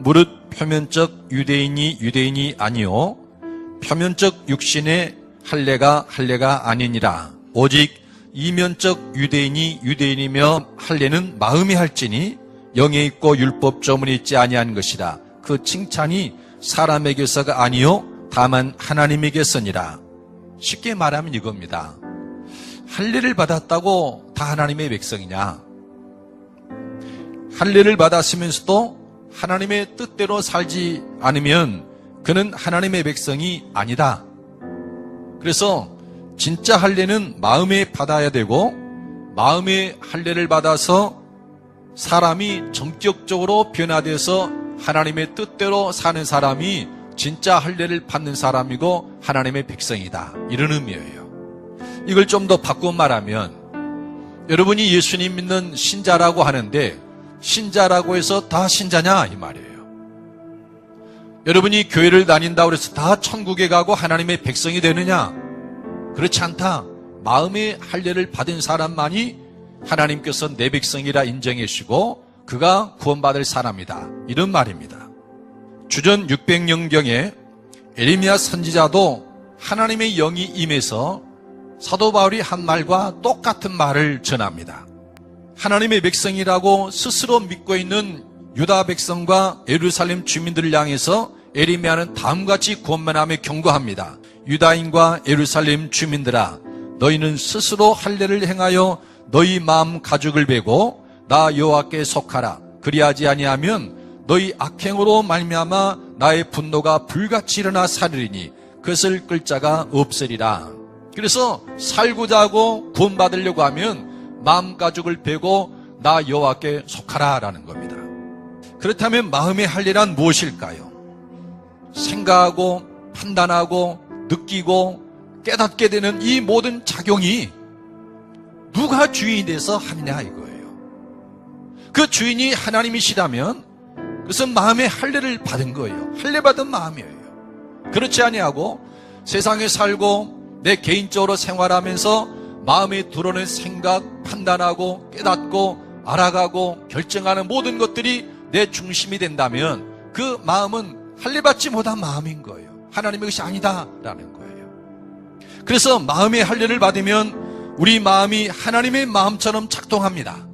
무릇 표면적 유대인이 아니요 표면적 육신의 할례가 아니니라. 오직 이면적 유대인이며 할례는 마음이 할지니 영에 있고 율법 조문이 있지 아니한 것이라. 그 칭찬이 사람에게서가 아니요 다만 하나님에게서니라. 쉽게 말하면 이겁니다. 할례를 받았다고 다 하나님의 백성이냐? 할례를 받았으면서도 하나님의 뜻대로 살지 않으면 그는 하나님의 백성이 아니다. 그래서 진짜 할례는 마음에 받아야 되고, 마음의 할례를 받아서 사람이 전격적으로 변화돼서 하나님의 뜻대로 사는 사람이 진짜 할례를 받는 사람이고 하나님의 백성이다. 이런 의미예요. 이걸 좀 더 바꾸어 말하면, 여러분이 예수님 믿는 신자라고 하는데 신자라고 해서 다 신자냐 이 말이에요. 여러분이 교회를 다닌다고 해서 다 천국에 가고 하나님의 백성이 되느냐? 그렇지 않다. 마음의 할례를 받은 사람만이 하나님께서 내 백성이라 인정해 주시고 그가 구원받을 사람이다. 이런 말입니다. 주전 600년경에 에레미야 선지자도 하나님의 영이 임해서 사도 바울이 한 말과 똑같은 말을 전합니다. 하나님의 백성이라고 스스로 믿고 있는 유다 백성과 예루살렘 주민들을 향해서 에레미야는 다음같이 권면하며 경고합니다. 유다인과 예루살렘 주민들아, 너희는 스스로 할례를 행하여 너희 마음 가죽을 베고 나 여호와께 속하라. 그리하지 아니하면 너희 악행으로 말미암아 나의 분노가 불같이 일어나 사르리니 그것을 끌 자가 없으리라. 그래서 살고자 하고 구원받으려고 하면 마음 가죽을 베고 나 여호와께 속하라 라는 겁니다. 그렇다면 마음의 할례란 무엇일까요? 생각하고 판단하고 느끼고 깨닫게 되는 이 모든 작용이 누가 주인이 돼서 하느냐 이거예요. 그 주인이 하나님이시라면 그것은 마음의 할례를 받은 거예요. 할례 받은 마음이에요. 그렇지 아니하고 세상에 살고 내 개인적으로 생활하면서 마음에 들어오는 생각, 판단하고 깨닫고 알아가고 결정하는 모든 것들이 내 중심이 된다면 그 마음은 할례받지 못한 마음인 거예요. 하나님의 것이 아니다라는 거예요. 그래서 마음의 할례를 받으면 우리 마음이 하나님의 마음처럼 작동합니다.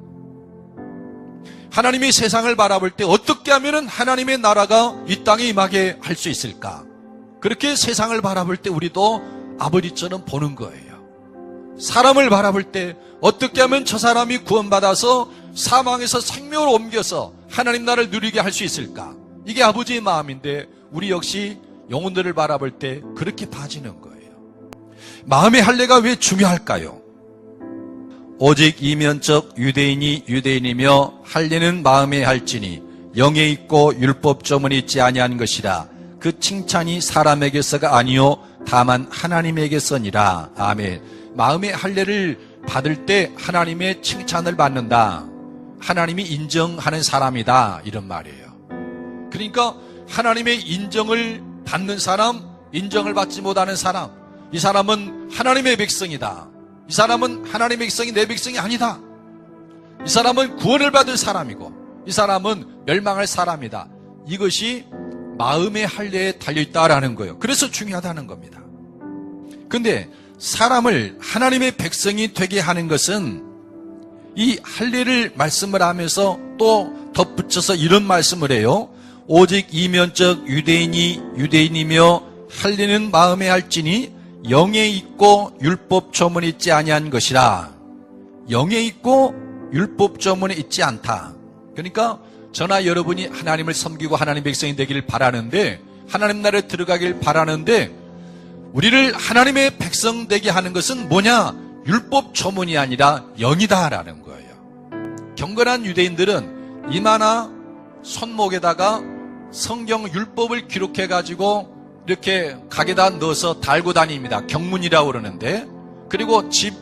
하나님이 세상을 바라볼 때 어떻게 하면 하나님의 나라가 이 땅에 임하게 할 수 있을까? 그렇게 세상을 바라볼 때 우리도 아버지처럼 보는 거예요. 사람을 바라볼 때 어떻게 하면 저 사람이 구원받아서 사망에서 생명으로 옮겨서 하나님 나라를 누리게 할 수 있을까? 이게 아버지의 마음인데 우리 역시 영혼들을 바라볼 때 그렇게 봐지는 거예요. 마음의 할례가 왜 중요할까요? 오직 이면적 유대인이며 할례는 마음에 할지니 영에 있고 율법 조문이 있지 아니한 것이라. 그 칭찬이 사람에게서가 아니요 다만 하나님에게서니라. 아멘. 마음의 할례를 받을 때 하나님의 칭찬을 받는다. 하나님이 인정하는 사람이다. 이런 말이에요. 그러니까 하나님의 인정을 받는 사람, 인정을 받지 못하는 사람, 이 사람은 하나님의 백성이다. 이 사람은 하나님의 백성이 내 백성이 아니다. 이 사람은 구원을 받을 사람이고 이 사람은 멸망할 사람이다. 이것이 마음의 할례에 달려있다라는 거예요. 그래서 중요하다는 겁니다. 근데 사람을 하나님의 백성이 되게 하는 것은 이 할례를 말씀을 하면서 또 덧붙여서 이런 말씀을 해요. 오직 이면적 유대인이며 할례는 마음에 할지니 영에 있고 율법 조문이 있지 아니한 것이라. 영에 있고 율법 조문이 있지 않다. 그러니까 저나 여러분이 하나님을 섬기고 하나님 백성이 되기를 바라는데, 하나님 나라에 들어가길 바라는데, 우리를 하나님의 백성 되게 하는 것은 뭐냐? 율법 조문이 아니라 영이다라는 거예요. 경건한 유대인들은 이마나 손목에다가 성경 율법을 기록해가지고 이렇게 각에다 넣어서 달고 다닙니다. 경문이라고 그러는데, 그리고 집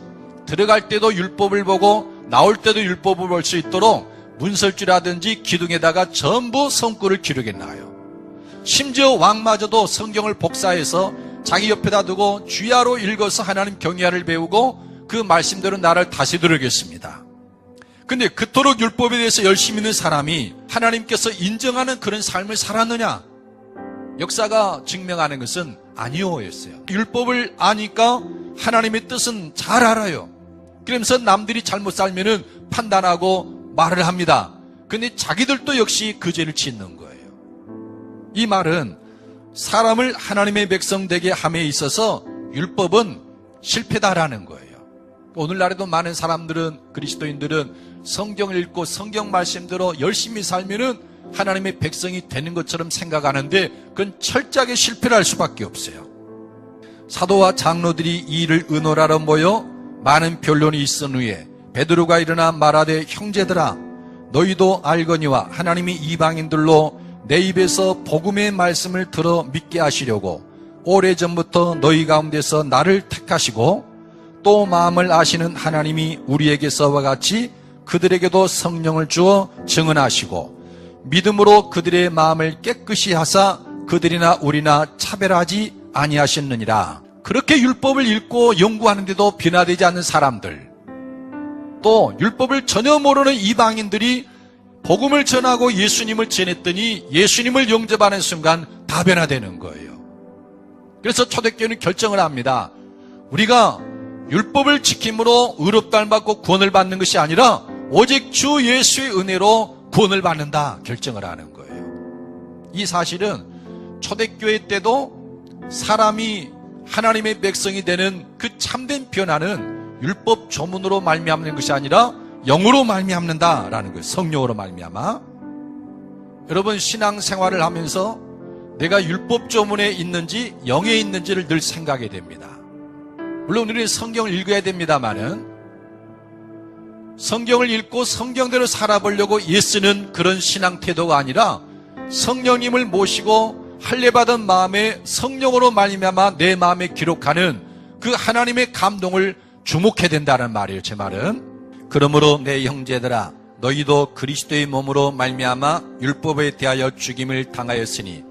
들어갈 때도 율법을 보고 나올 때도 율법을 볼 수 있도록 문설주라든지 기둥에다가 전부 성구를 기록해 놔요. 심지어 왕마저도 성경을 복사해서 자기 옆에다 두고 주야로 읽어서 하나님 경외를 배우고 그 말씀대로 나를 다스리겠습니다. 근데 그토록 율법에 대해서 열심히 있는 사람이 하나님께서 인정하는 그런 삶을 살았느냐? 역사가 증명하는 것은 아니오였어요. 율법을 아니까 하나님의 뜻은 잘 알아요. 그러면서 남들이 잘못 살면은 판단하고 말을 합니다. 근데 자기들도 역시 그 죄를 짓는 거예요. 이 말은 사람을 하나님의 백성 되게 함에 있어서 율법은 실패다라는 거예요. 오늘날에도 많은 사람들은, 그리스도인들은 성경을 읽고 성경 말씀대로 열심히 살면은 하나님의 백성이 되는 것처럼 생각하는데 그건 철저하게 실패를 할 수밖에 없어요. 사도와 장로들이 이 일을 의논하러 모여 많은 변론이 있은 후에 베드로가 일어나 말하되, 형제들아, 너희도 알거니와 하나님이 이방인들로 내 입에서 복음의 말씀을 들어 믿게 하시려고 오래전부터 너희 가운데서 나를 택하시고 또 마음을 아시는 하나님이 우리에게서와 같이 그들에게도 성령을 주어 증언하시고 믿음으로 그들의 마음을 깨끗이 하사 그들이나 우리나 차별하지 아니하셨느니라. 그렇게 율법을 읽고 연구하는데도 변화되지 않는 사람들, 또 율법을 전혀 모르는 이방인들이 복음을 전하고 예수님을 전했더니 예수님을 영접하는 순간 다 변화되는 거예요. 그래서 초대교회는 결정을 합니다. 우리가 율법을 지킴으로 의롭다를 받고 구원을 받는 것이 아니라 오직 주 예수의 은혜로 구원을 받는다 결정을 하는 거예요. 이 사실은 초대교회 때도 사람이 하나님의 백성이 되는 그 참된 변화는 율법 조문으로 말미암는 것이 아니라 영으로 말미암는다라는 거예요. 성령으로 말미암아. 여러분, 신앙생활을 하면서 내가 율법 조문에 있는지 영에 있는지를 늘 생각해야 됩니다. 물론 우리는 성경을 읽어야 됩니다만은 성경을 읽고 성경대로 살아보려고 애쓰는 그런 신앙 태도가 아니라 성령님을 모시고 할례받은 마음에 성령으로 말미암아 내 마음에 기록하는 그 하나님의 감동을 주목해야 된다는 말이에요. 제 말은. 그러므로 내 형제들아, 너희도 그리스도의 몸으로 말미암아 율법에 대하여 죽임을 당하였으니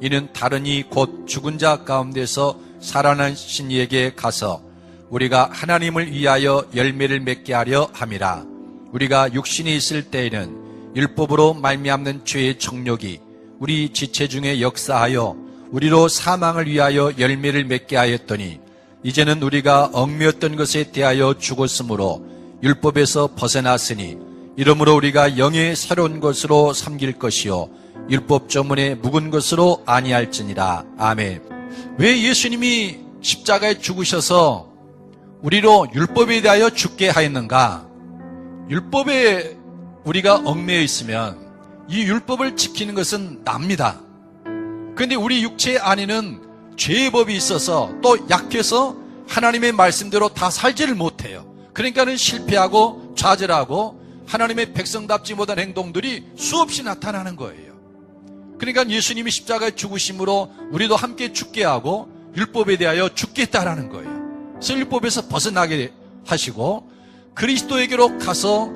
이는 다른 이 곧 죽은 자 가운데서 살아나신 이에게 가서 우리가 하나님을 위하여 열매를 맺게 하려 함이라. 우리가 육신이 있을 때에는 율법으로 말미암는 죄의 정욕이 우리 지체 중에 역사하여 우리로 사망을 위하여 열매를 맺게 하였더니 이제는 우리가 얽매였던 것에 대하여 죽었으므로 율법에서 벗어났으니 이러므로 우리가 영의 새로운 것으로 섬길 것이요 율법 조문에 묵은 것으로 아니할지니라. 아멘. 왜 예수님이 십자가에 죽으셔서 우리로 율법에 대하여 죽게 하였는가? 율법에 우리가 얽매여 있으면 이 율법을 지키는 것은 납니다. 그런데 우리 육체 안에는 죄의 법이 있어서 또 약해서 하나님의 말씀대로 다 살지를 못해요. 그러니까는 실패하고 좌절하고 하나님의 백성답지 못한 행동들이 수없이 나타나는 거예요. 그러니까 예수님이 십자가에 죽으심으로 우리도 함께 죽게 하고 율법에 대하여 죽겠다라는 거예요. 그래서 율법에서 벗어나게 하시고 그리스도에게로 가서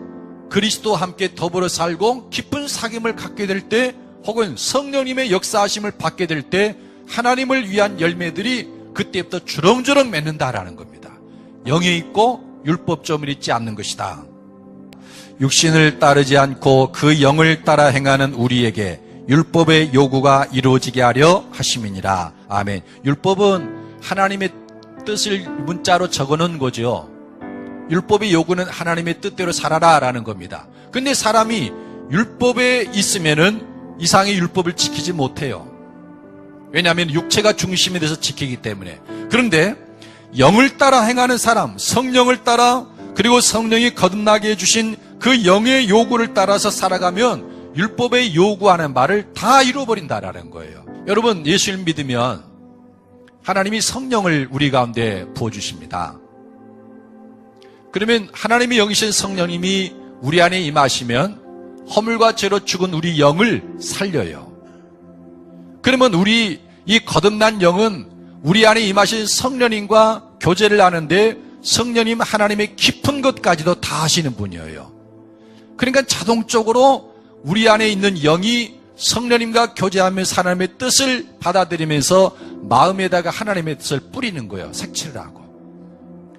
그리스도와 함께 더불어 살고 깊은 사귐을 갖게 될 때 혹은 성령님의 역사하심을 받게 될 때 하나님을 위한 열매들이 그때부터 주렁주렁 맺는다라는 겁니다. 영에 있고 율법 조문이 있지 않는 것이다. 육신을 따르지 않고 그 영을 따라 행하는 우리에게 율법의 요구가 이루어지게 하려 하심이니라. 아멘. 율법은 하나님의 뜻을 문자로 적어놓은 거죠. 율법의 요구는 하나님의 뜻대로 살아라라는 겁니다. 근데 사람이 율법에 있으면은 이상의 율법을 지키지 못해요. 왜냐하면 육체가 중심이 돼서 지키기 때문에. 그런데 영을 따라 행하는 사람, 성령을 따라 그리고 성령이 거듭나게 해주신 그 영의 요구를 따라서 살아가면 율법의 요구하는 말을 다 잃어버린다라는 거예요. 여러분, 예수를 믿으면 하나님이 성령을 우리 가운데 부어주십니다. 그러면 하나님이 영이신 성령님이 우리 안에 임하시면 허물과 죄로 죽은 우리 영을 살려요. 그러면 우리 이 거듭난 영은 우리 안에 임하신 성령님과 교제를 하는데 성령님 하나님의 깊은 것까지도 다 하시는 분이에요. 그러니까 자동적으로 우리 안에 있는 영이 성령님과 교제하면서 하나님의 뜻을 받아들이면서 마음에다가 하나님의 뜻을 뿌리는 거예요. 색칠을 하고.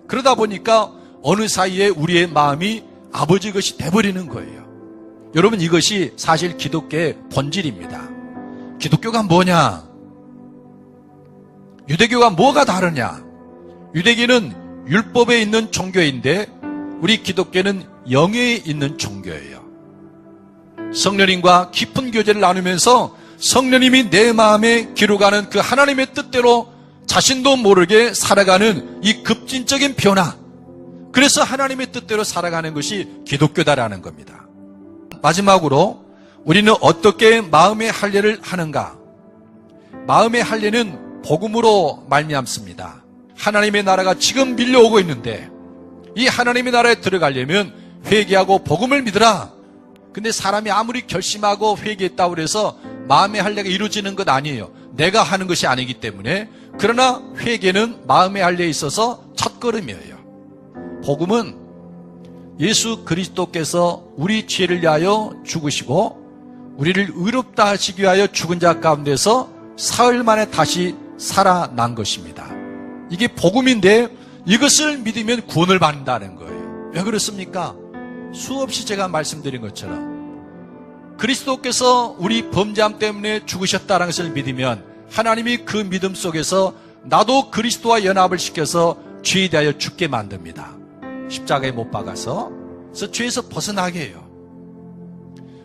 그러다 보니까 어느 사이에 우리의 마음이 아버지 것이 돼버리는 거예요. 여러분, 이것이 사실 기독교의 본질입니다. 기독교가 뭐냐? 유대교가 뭐가 다르냐? 유대교는 율법에 있는 종교인데 우리 기독교는 영에 있는 종교예요. 성령님과 깊은 교제를 나누면서 성령님이 내 마음에 기록하는 그 하나님의 뜻대로 자신도 모르게 살아가는 이 급진적인 변화, 그래서 하나님의 뜻대로 살아가는 것이 기독교다라는 겁니다. 마지막으로 우리는 어떻게 마음의 할례를 하는가? 마음의 할례는 복음으로 말미암습니다. 하나님의 나라가 지금 밀려오고 있는데 이 하나님의 나라에 들어가려면 회개하고 복음을 믿으라. 근데 사람이 아무리 결심하고 회개했다고 해서 마음의 할례가 이루어지는 것 아니에요. 내가 하는 것이 아니기 때문에. 그러나 회개는 마음의 할례에 있어서 첫걸음이에요. 복음은 예수 그리스도께서 우리 죄를 위하여 죽으시고 우리를 의롭다 하시기 위하여 죽은 자 가운데서 사흘 만에 다시 살아난 것입니다. 이게 복음인데 이것을 믿으면 구원을 받는다는 거예요. 왜 그렇습니까? 수없이 제가 말씀드린 것처럼 그리스도께서 우리 범죄함 때문에 죽으셨다는 것을 믿으면 하나님이 그 믿음 속에서 나도 그리스도와 연합을 시켜서 죄에 대하여 죽게 만듭니다. 십자가에 못 박아서. 그래서 죄에서 벗어나게 해요.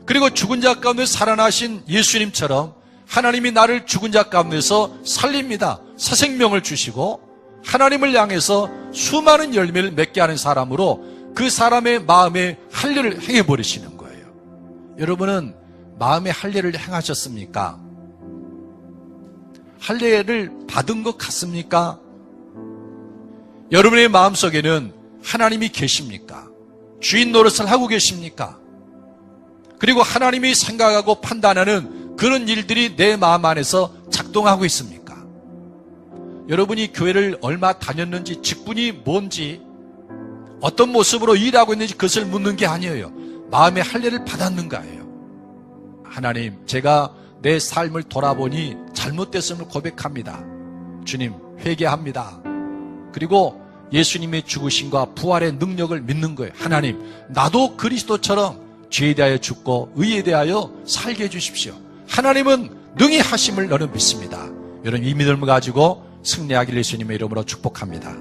그리고 죽은 자 가운데 살아나신 예수님처럼 하나님이 나를 죽은 자 가운데서 살립니다. 새 생명을 주시고 하나님을 향해서 수많은 열매를 맺게 하는 사람으로 그 사람의 마음에 할례를 행해버리시는 거예요. 여러분은 마음의 할례를 행하셨습니까? 할례를 받은 것 같습니까? 여러분의 마음속에는 하나님이 계십니까? 주인 노릇을 하고 계십니까? 그리고 하나님이 생각하고 판단하는 그런 일들이 내 마음 안에서 작동하고 있습니까? 여러분이 교회를 얼마 다녔는지, 직분이 뭔지, 어떤 모습으로 일하고 있는지 그것을 묻는 게 아니에요. 마음의 할례를 받았는가예요. 하나님, 제가 내 삶을 돌아보니 잘못됐음을 고백합니다. 주님, 회개합니다. 그리고 예수님의 죽으심과 부활의 능력을 믿는 거예요. 하나님, 나도 그리스도처럼 죄에 대하여 죽고 의에 대하여 살게 해주십시오. 하나님은 능히 하심을 너는 믿습니다. 여러분, 이 믿음을 가지고 승리하기를 예수님의 이름으로 축복합니다.